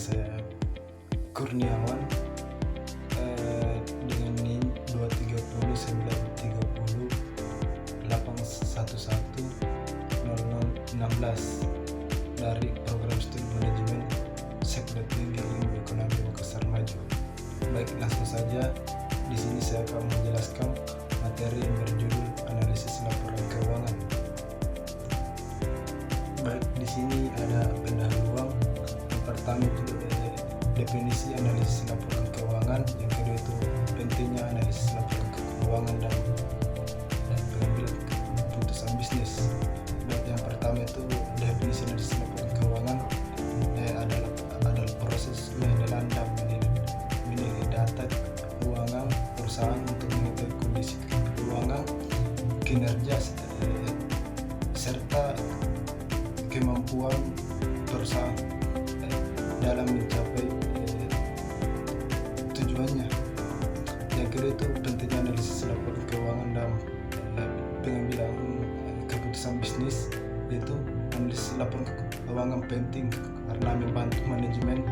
saya Kurniawan dengan NIM 230 930 811 0016 dari program studi manajemen Sekolah Tinggi Ilmu Ekonomi Makassar Maju. Baik, langsung saja. Di sini saya akan menjelaskan materi yang berjudul analisis laporan keuangan. Baik, di sini ada pendahuluan. Yang pertama itu definisi analisis laporan keuangan, yang kedua itu pentingnya analisis laporan keuangan dan pengambilan keputusan bisnis. Baik, yang pertama itu definisi analisis laporan keuangan adalah proses menilai dan menilai data keuangan perusahaan untuk mengetahui kondisi keuangan, kinerja serta kemampuan perusahaan dalam mencapai tujuannya. Yang kedua itu pentingnya analisis laporan keuangan dalam pengambilan keputusan bisnis, yaitu analisis laporan keuangan penting karena membantu manajemen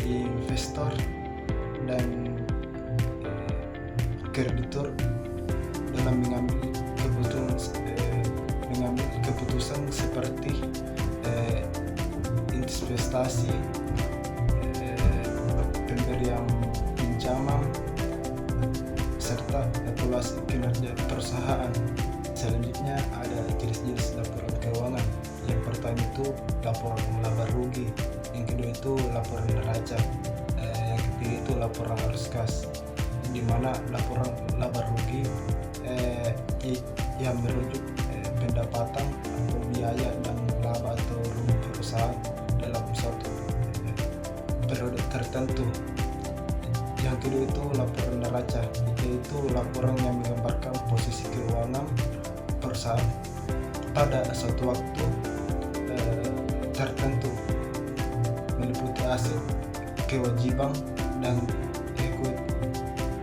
investor dan kreditor dalam mengambil keputusan seperti investasi, pemberian pinjaman, serta evaluasi kinerja perusahaan. Selanjutnya ada jenis-jenis laporan keuangan. Yang pertama itu laporan laba rugi, yang kedua itu laporan neraca, yang ketiga itu laporan arus kas, di mana laporan laba rugi yang merujuk pendapatan atau biaya dan laba atau rugi perusahaan dalam suatu periode tertentu. Yang kedua itu laporan neraca, yaitu laporan yang menggambarkan posisi keuangan perusahaan pada suatu waktu tertentu, meliputi aset, kewajiban, dan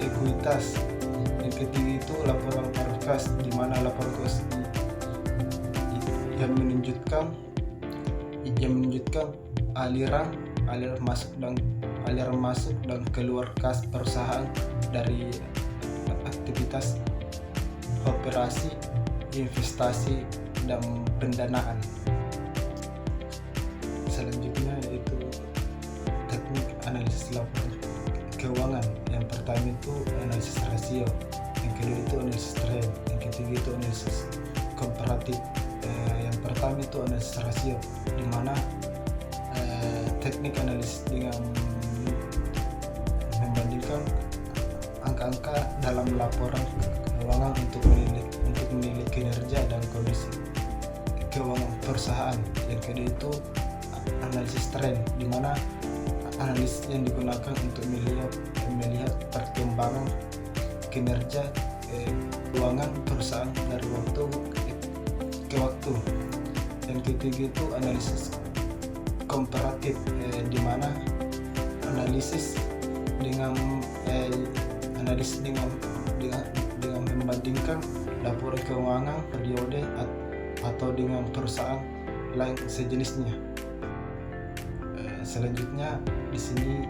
ekuitas. Yang ketiga itu laporan arus kas, di mana laporan kas yang menunjukkan aliran masuk dan keluar kas perusahaan dari aktivitas operasi, investasi, dan pendanaan. Selanjutnya yaitu teknik analisis laporan keuangan. Yang pertama itu analisis rasio, yang kedua itu analisis tren, yang ketiga itu analisis komparatif. Yang pertama itu analisis rasio, di mana teknik analisis dengan membandingkan angka-angka dalam laporan keuangan untuk menilai kinerja dan kondisi keuangan perusahaan. Yang kedua itu analisis tren, di mana analisis yang digunakan untuk melihat perkembangan kinerja keuangan perusahaan dari waktu ke waktu. Yang ketiga itu analisis komparatif, di mana analisis dengan membandingkan laporan keuangan periode atau dengan perusahaan lain sejenisnya. Selanjutnya di sini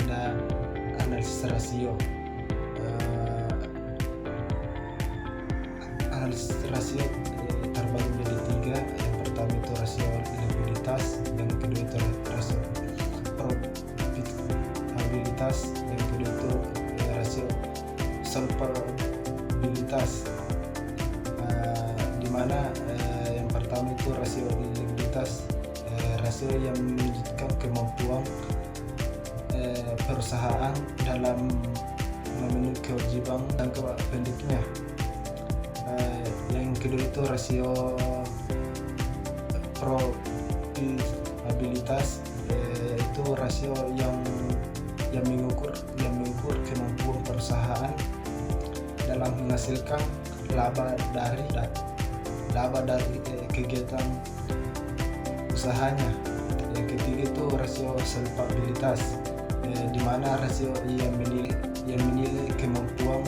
ada analisis rasio. Analisis rasio terbagi menjadi tiga. Yang pertama itu rasio likuiditas, yang kedua itu rasio profitabilitas, yang kedua itu rasio solvabilitas. Di mana yang pertama itu rasio likuiditas, rasio yang menunjukkan kemampuan perusahaan dalam memenuhi kewajiban dan pendeknya. Yang kedua itu rasio profitabilitas, itu rasio yang mengukur kemampuan perusahaan dalam menghasilkan laba dari kegiatan usahanya. Yang ketiga itu rasio solvabilitas, di mana rasio yang menilai kemampuan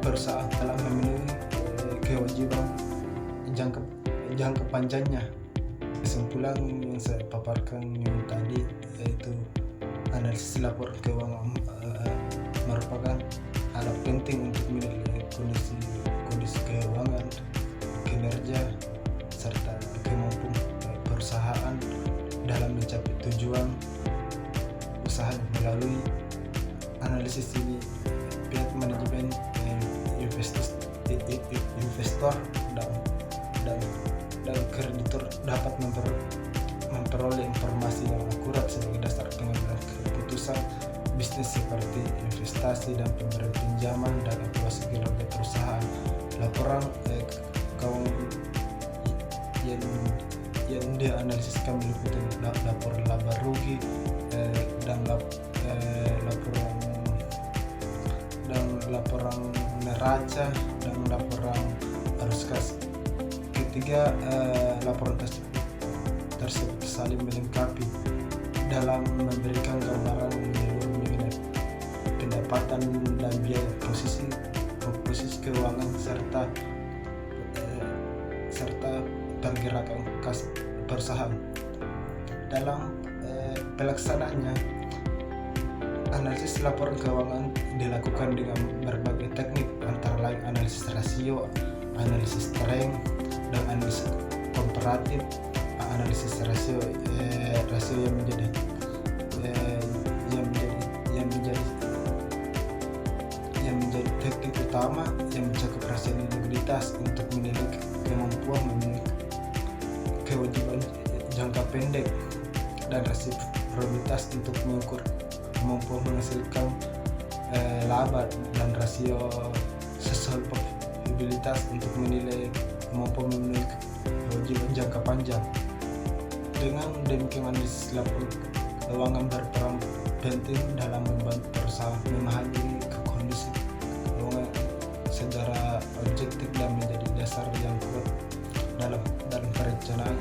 perusahaan dalam memenuhi kewajiban jangka panjangnya. Kesimpulan yang saya paparkan yang tadi, yaitu analisis laporan keuangan merupakan alat penting untuk menilai kondisi keuangan, kinerja, serta kemampuan perusahaan dalam mencapai tujuan usaha. Melalui analisis ini, pihak manajemen, investor dan kreditur dapat memperoleh informasi yang akurat sebagai dasar pengambilan keputusan bisnis seperti investasi dan pemberian pinjaman dan evaluasi kinerja perusahaan. Laporan keuangan yang dianalisiskan meliputi laporan laba rugi dan laporan neraca dan laporan arus kas. Ketiga, laporan tersebut saling melengkapi dalam memberikan gambaran menyeluruh mengenai pendapatan dan biaya posisi keuangan serta pergerakan kas perusahaan. Dalam pelaksanaannya, analisis laporan keuangan dilakukan dengan berbagai teknik, antara lain analisis rasio, analisis strength, dan analisis komparatif. Analisis rasio yang menjadi teknik utama yang mencakup rasio likuiditas untuk menilai kemampuan memenuhi kewajiban jangka pendek, dan rasio probabilitas untuk mengukur kemampuan menghasilkan laba, dan rasio solvabilitas untuk menilai kemampuan memenuhi kewajiban jangka panjang. Dengan demikian, analisis laporan keuangan berperan penting dalam membantu perusahaan memahami kondisi keuangan secara objektif dan menjadi dasar yang kuat dalam perencanaan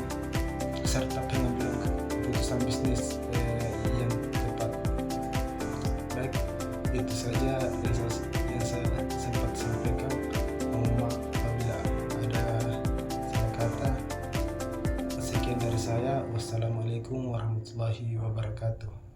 serta pengambilan keputusan bisnis yang tepat. Baik, itu saja yang saya sempat sampaikan. Mohon maaf apabila ada salah kata. Sekian dari saya. Wassalamualaikum warahmatullahi wabarakatuh.